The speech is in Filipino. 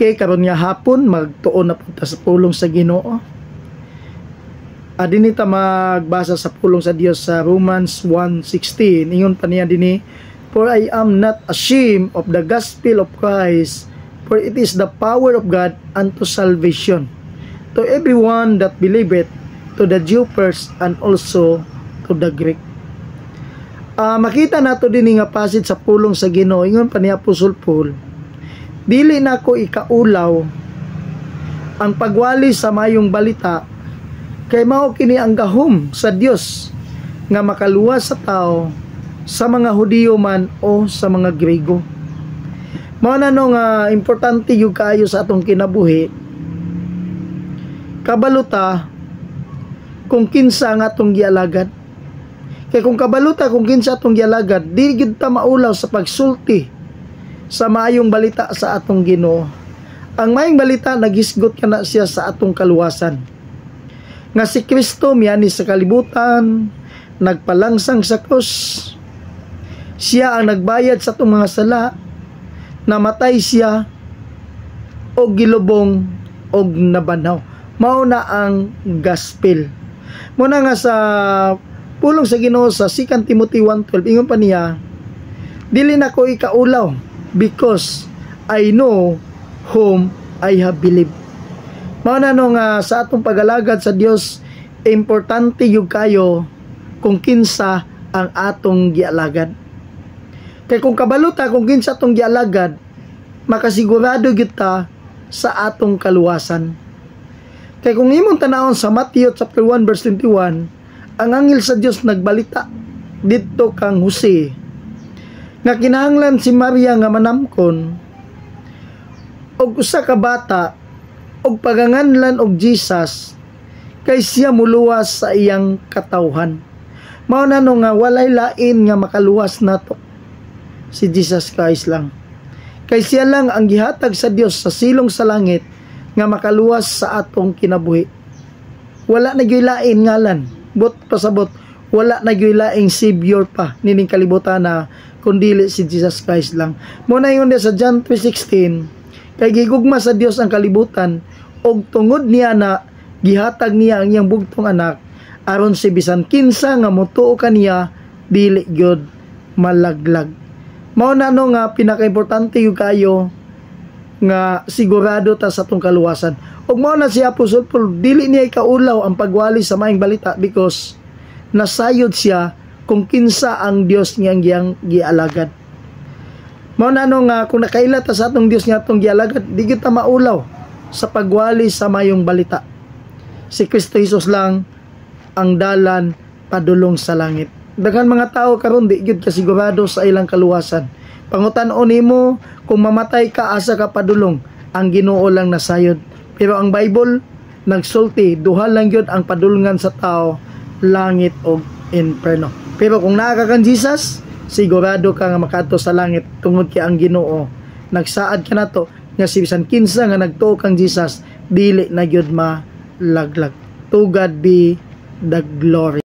Okay, karon nga hapon magtuon na punta sa pulong sa Ginoo. Dinhi ta magbasa sa pulong sa Dios sa Romans 1:16. Ingon pa niya dinhi, "For I am not ashamed of the gospel of Christ, for it is the power of God unto salvation to everyone that believeth, to the Jew first and also to the Greek." Makita nato dinhi nga passage sa pulong sa Ginoo. Ingon pa ni Apostol Paul, "Dili nako ikaulaw ang pagwali sa mayong balita, kay mao kini ang gahom sa Dios nga makaluwas sa tao, sa mga Hudiyo man o sa mga Grego." Mao na no nga importante yung kaayo sa atong kinabuhi. Kabaluta kung kinsa nga atong gialagad. Kay kung kabaluta kung kinsa atong gialagad, di gyud ta maulaw sa pagsulti sa maayong balita sa atong Ginoo. Ang maayong balita nagisgot kana siya sa atong kaluwasan. Nga si Kristo miyani sa kalibutan, nagpalangsang sa krus. Siya ang nagbayad sa atong mga sala, namatay siya og gilubong og nabanaw. Mao na ang gospel. Muna nga sa pulong sa Ginoo sa 2 Timothy 1:12, ingon pa niya, "Dili nako ikaulaw, because I know whom I have believed." Mao na no nga sa atong pagalagad sa Dios, importante yung kayo kung kinsa ang atong gialagad. Kay kung kabaluta kung kinsa atong gialagad, makasigurado kita sa atong kaluwasan. Kay kung imong tanawon sa Matthew chapter 1 verse 21, ang anghel sa Dios nagbalita didto kang Jose nga kinahanglan si Maria nga manamkon og usa ka bata og paganganlan og Jesus, kay siya muluwas sa iyang katawhan. Mao na no nga walay lain nga makaluwas nato, si Jesus Christ lang. Kay siya lang ang gihatag sa Dios sa silong sa langit nga makaluwas sa atong kinabuhi. Wala na gyud lain ngalan, bot pasabot, wala na gyud laing savior pa nining kalibutan na kundili si Jesus Christ lang. Muna yun sa John 3:16, kay gigugma sa Dios ang kalibutan, og tungod niya na gihatag niya ang iyang bugtong anak, aron si bisan kinsa nga motuo kaniya dili gyud malaglag. Mao na no nga pinakaimportante yung kayo nga sigurado ta sa atong kaluwasan. Og mao na si Apostol Paul, dili niya ikaulaw ang pagwali sa maayong balita, because nasayod siya kung kinsa ang Dios nga giyang gialagad. Mao na no nga kung nakaila ta sa atong Dios nga atong gialagad, di kita maulaw sa pagwali sa mayong balita. Si Kristo Jesus lang ang dalan padulong sa langit. Daghan mga tao karon di gyud kasigurado sa ilang kaluwasan. Pangutan-on nimo kung mamatay ka asa ka padulong, ang Ginoo lang nasayod. Pero ang Bible nagsulti, duha lang gyud ang padulungan sa tao, langit o inferno. Pero kung naa ka kang Jesus, sigurado ka nga makaadto sa langit tungod kay ang Ginoo nagsaad ka nato nga si bisan kinsa nga nagtuo kang Jesus, dili na gyud malaglag. To God be the glory.